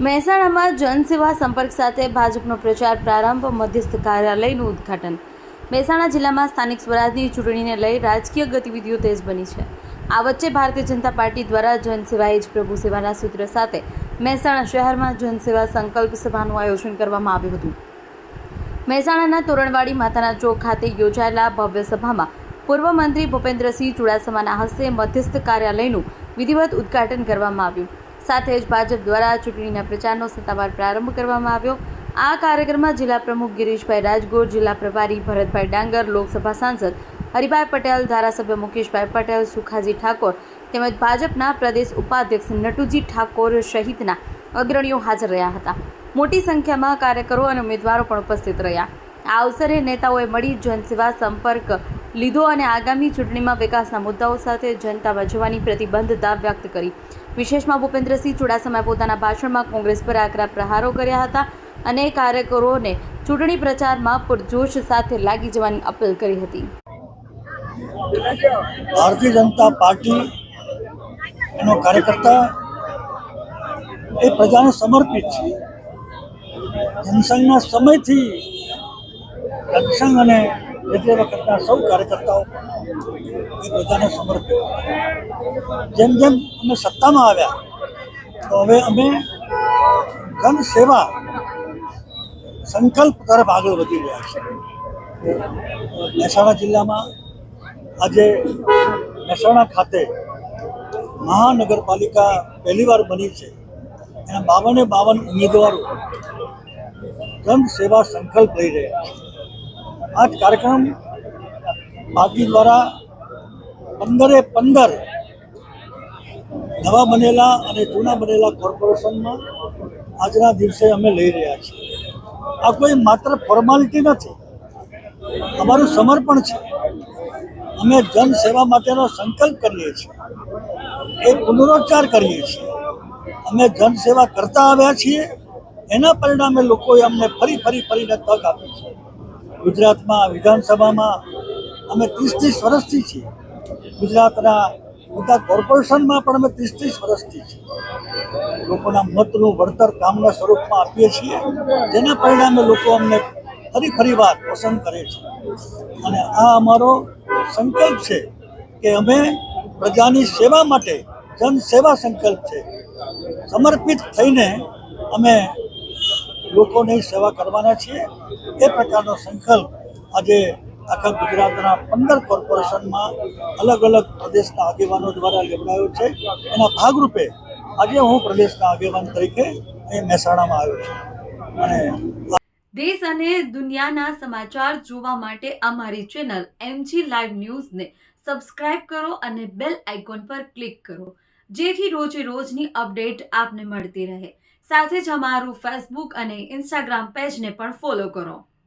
મહેસાણામાં જનસેવા સંપર્ક સાથે ભાજપનો પ્રચાર પ્રારંભ, મધ્યસ્થ કાર્યાલયનું ઉદ્ઘાટન. મહેસાણા જિલ્લામાં સ્થાનિક સ્વરાજની ચૂંટણીને લઈ રાજકીય ગતિવિધિઓ તેજ બની છે. આ વચ્ચે ભારતીય જનતા પાર્ટી દ્વારા જનસેવા એ જ પ્રભુ સેવાના સૂત્ર સાથે મહેસાણા શહેરમાં જનસેવા સંકલ્પ સભાનું આયોજન કરવામાં આવ્યું હતું. મહેસાણાના તોરણવાડી માતાના ચોક ખાતે યોજાયેલા ભવ્ય સભામાં પૂર્વ મંત્રી ભૂપેન્દ્રસિંહ ચુડાસમાના હસ્તે મધ્યસ્થ કાર્યાલયનું વિધિવત ઉદ્ઘાટન કરવામાં આવ્યું. સાથે જ ભાજપ દ્વારા ચૂંટણીના પ્રચારનો સત્તાવાર પ્રારંભ કરવામાં આવ્યો. આ કાર્યક્રમમાં જિલ્લા પ્રમુખ ગિરીશભાઈ રાજગોર, જિલ્લા પ્રભારી ભરતભાઈ ડાંગર, લોકસભા સાંસદ હરિભાઈ પટેલ, ધારાસભ્ય મુકેશભાઈ પટેલ, સુખાજી ઠાકોર તેમજ ભાજપના પ્રદેશ ઉપાધ્યક્ષ નટુજી ઠાકોર સહિતના અગ્રણીઓ હાજર રહ્યા હતા. મોટી સંખ્યામાં કાર્યકરો અને ઉમેદવારો પણ ઉપસ્થિત રહ્યા. આ અવસરે નેતાઓએ મળી જનસેવા સંપર્ક લીધો અને આગામી ચૂંટણીમાં વિકાસના મુદ્દાઓ સાથે જનતામાં જવાની પ્રતિબદ્ધતા વ્યક્ત કરી. વિશેષમાં ભૂપેન્દ્રસિંહ ચુડાસમાએ પોતાના ભાષણમાં કોંગ્રેસ પર આકરા પ્રહારો કર્યા હતા અને કાર્યકરોને ચૂંટણી પ્રચારમાં પૂરજોશ સાથે લાગી જવાની અપીલ કરી હતી. ભારતીય જનતા પાર્ટી એનો કાર્યકર્તા એ પ્રજાને સમર્પિત છે. જનસંઘના સમયથી જનસંઘ અને એટલે વખતના સૌ કાર્યકર્તાઓ એ પ્રજાને સમર્પિત. જેમ જેમ અમે સત્તામાં આવ્યા તો હવે અમે જનસેવા સંકલ્પ તરફ આગળ વધી રહ્યા છીએ. મહેસાણા જિલ્લામાં આજે મહેસાણા ખાતે મહાનગરપાલિકા પહેલીવાર બની છે. એના 52 ઉમેદવારો જનસેવા સંકલ્પ લઈ રહ્યા છે. આ જ કાર્યક્રમ પાર્ટી દ્વારા 15 નવા બનેલા અને જૂના બનેલા કોર્પોરેશનમાં આજના દિવસે અમે લઈ રહ્યા છીએ. આ કોઈ માત્ર ફોર્માલિટી નથી, અમારું સમર્પણ છે. અમે જનસેવા માટેનો સંકલ્પ કરીએ છીએ, એ પુનરોચ્ચાર કરીએ છીએ. અમે જનસેવા કરતા આવ્યા છીએ, એના પરિણામે લોકોએ અમને ફરીને તક આપી છે. ગુજરાતમાં વિધાનસભામાં અમે 30 વર્ષથી છીએ. ગુજરાતના બધા કોર્પોરેશનમાં પણ અમે 30 વર્ષથી છીએ. લોકોના મતનું વળતર કામના સ્વરૂપમાં આપીએ છીએ, જેના પરિણામે લોકો અમને ફરી વાર પસંદ કરે છે. અને આ અમારો સંકલ્પ છે કે અમે પ્રજાની સેવા માટે જનસેવા સંકલ્પ છે. સમર્પિત થઈને અમે લોકોની સેવા કરવાના છીએ. એ પ્રકારનો સંકલ્પ આજે આખા ગુજરાતના 15 કોર્પોરેશનમાં અલગ પ્રદેશના આગેવાનો દ્વારા લેવડાયો છે. એના ભાગરૂપે આજે હું પ્રદેશના આગેવાન તરીકે અહીં મહેસાણામાં આવ્યો છું. અને દેશ અને દુનિયાના સમાચાર જોવા માટે અમારી ચેનલ MG લાઈવ ન્યૂઝને સબસ્ક્રાઇબ કરો અને બેલ આઇકોન પર ક્લિક કરો, જેથી રોજની અપડેટ આપને મળતી રહે. સાથે જ અમારું ફેસબુક અને ઇન્સ્ટાગ્રામ પેજને પણ ફોલો કરો.